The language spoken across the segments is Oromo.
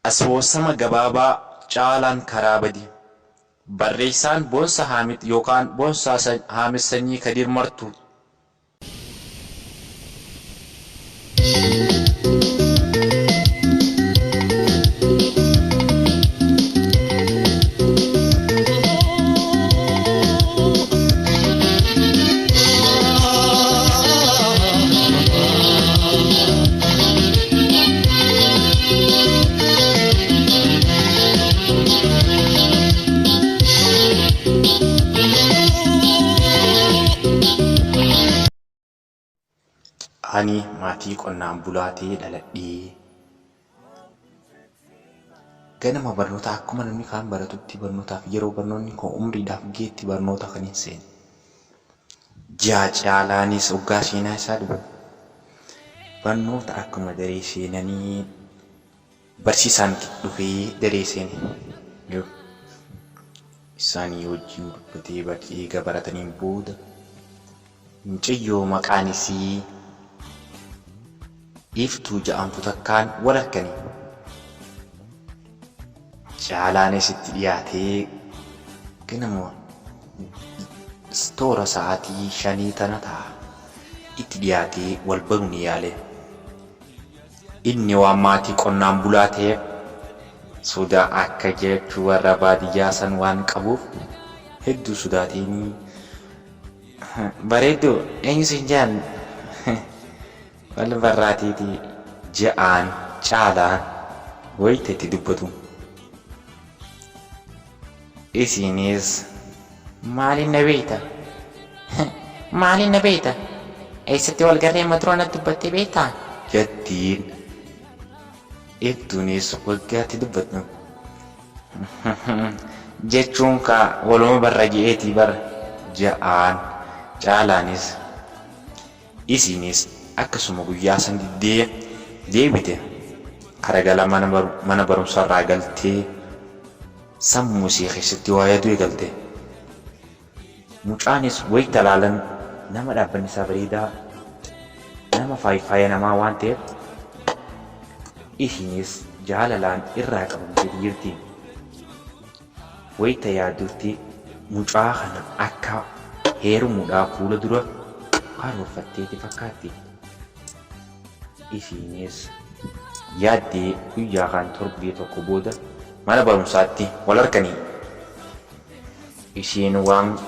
Asoosama gabaabaa caalaan karaa badi. Barreessaan Boonsaa Haamid yookaan Boonsaa Haamid Sanyii Kadir Martuu. Ani maatii qonnaan bulaatee dhaladhee ganama barnoota akkuma namni kaan baratutti barnootaaf yeroo barnoonni koo umriidhaaf geetti barnoota kan hin seenne. Ji'a caalaanis waggaa seenaa isaa dubatu. Barnoota akkuma daree seenanii barsiisaan dhufee daree seene. Isaanii wajjin dubbatee bakkee eega barataniin booda mucayyoo maqaan isii Iftuu ja'amtu takkaan wal arganii. Caalaanis itti dhiyaatee ganama toora sa'aatii 5 tana ta'a. Itti dhiyaatee wal baruun yaale. Inni waan maatii qonnaan bulaa ta'eef sodaa akka jechuu warra baadiyyaa san waan qabuuf hedduu sodaateen bareedduu eenyu siin jaan wal barraatiiti ja'aan caalaan wayita itti dubbatu. Isiinis maaliin na beekta? Maaliin na beekta? Eessatti wal garree maturoo natti dubbattee beektaa? Jettiin. Iftuunis waggaatti dubbatnu. Jechuun kaa waluma barra je'eetii bara ja'aan caalaanis. Isiinis akkasuma guyyaa san deebite karagala mana barumsarraa galtee sammuu ishee keessatti waa yaaduu eegalte. Mucaanis wayita ilaalan nama dhaabbanni isaa bareedaa nama faayiffaaya namaa waan ta'eef isiinis jaalalaan irraa qabamtee jirti. Wayita yaadutti mucaa kana akka heerumuudhaaf fuula dura karoorfatteeti fakkaatti. Isiinis yaaddee guyyaa kan torbee tokko booda mana barumsaatti wal arganii. Isiin waan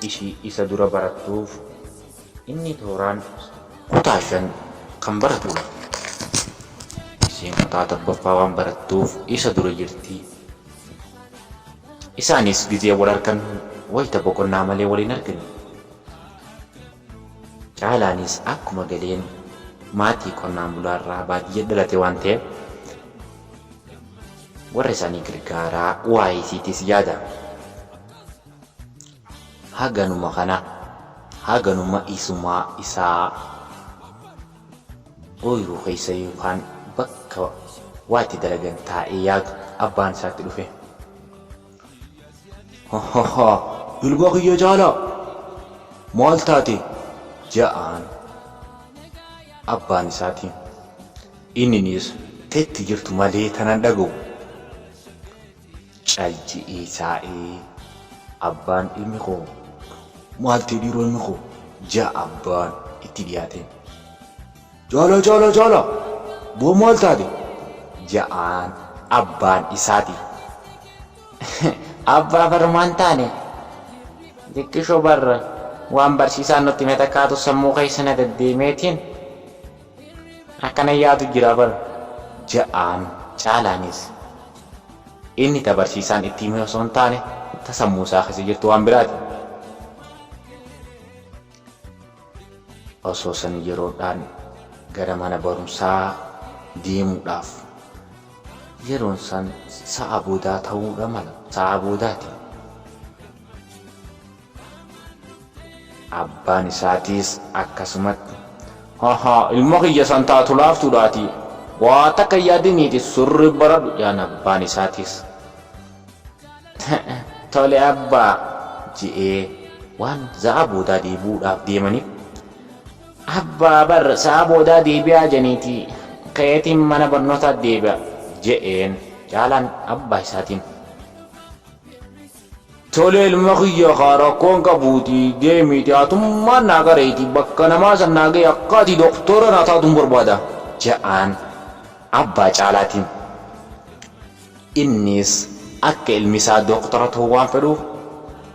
ishii isa dura barattuuf inni tooraan kutaa 5 kan baratudha. Isiin kutaa 7ffaa waan barattuuf isa dura jirti. Isaanis gizee wal argan wayita boqonnaa malee waliin argani. Caalaanis akkuma galeen maatii qonnaan bulaarraa baadiyyaa dhalate waan ta'eef warra isaanii gargaaraa waa'ee isiitis yaada. Haganuma kana haganuma isumaa isaa ooyiruu keessa yookaan bakka waatti dalagan taa'ee yaadu abbaan isaatti dhufe. Ilma kiyya jaalaa maal taate ja'aan abbaan isaati. Inninis teetti jirtu malee tanan dhaga'u. Calji'ee saa'ee abbaan ilmi koo maalti dhiiroo ilmi koo ja'a abbaan itti dhiyaateen. Jaala boo maal taate ja'aan abbaan isaati. Abbaa barmaan taane xiqqishoo barra waan barsiisaan nutti hime takkaatu sammuu keessa na deddeemeetiin akkana yaadu jira bara ja'aan caalaanis. Inni barsiisaan itti hime osoo hin taane ta sammuu isaa keessa jirtu waan biraati. Osoo san yeroodhaan gara mana barumsaa deemuudhaaf yeroon san sa'a boodaa ta'uudha mala sa'a boodaati. Abbaan isaatis akkasumatti ilma kiyya san taatu laaftuudhaati waa takka yaadiniiti surri baradhu jaan abbaan isaatis. Tole abbaa je'ee waan sa'a boodaa deebi'uudhaaf deemaniif abbaa bar sa'a boodaa deebi'aa janiiti kayetiin mana barnootaa deebi'a je'een Caalaan abbaa isaatiin. Tole ilma kiyya rakkoon qabuuti deemiiti hatummaan naa gareeti bakka namaa san naa ga'e akkaati doktora naa taatuun barbaada je'aan abbaa Caalaatiin. Innis akka ilmi isaa doktora ta'uu waan fedhuuf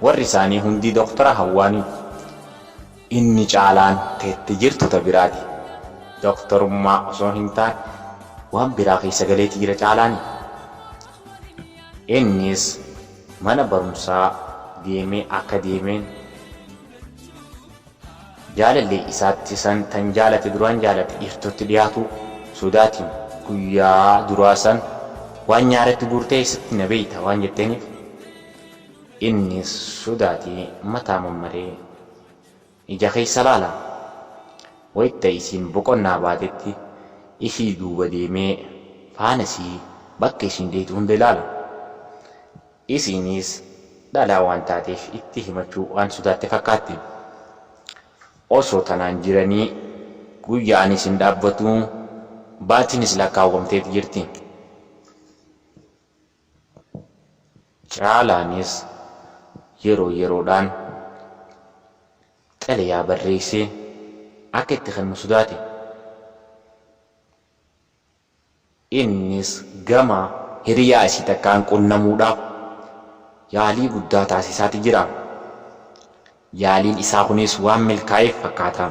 warri isaanii hundi doktora hawwaanii. Inni Caalaan teetti jirtu ta biraati. Doktorummaa osoo hin taane waan biraa keessa galeeti jira Caalaani. Innis mana barumsaa deemee akka deemeen jaalallee isaatti san tan jaalate duraan jaalate dhiirtotti dhiyaatu sodaatiin guyyaa duraa san waan nyaaratti guurtee isitti na beeyta waan jetteeniif innis sodaatee mataa mammaree ija keessa laala. Wayitta isiin boqonnaa baatetti ishii duuba deemee faana isii bakka isiin deetu hunda ilaala. Isiinis dhalaa waan taateef itti himachuu waan sodaatte fakkaatti. Osoo tanaan jiranii guyyaan isin dhaabbatu baatiinis lakkaawwamteet jirti. Caalaanis yeroo yeroodhaan xalayaa barreessee akka itti kennu sodaate. Innis gama hiriyaa isii takkaan qunnamuudhaaf yaalii guddaa taasisaati jira. Yaaliin isaa kunis waan milkaa'eef fakkaata.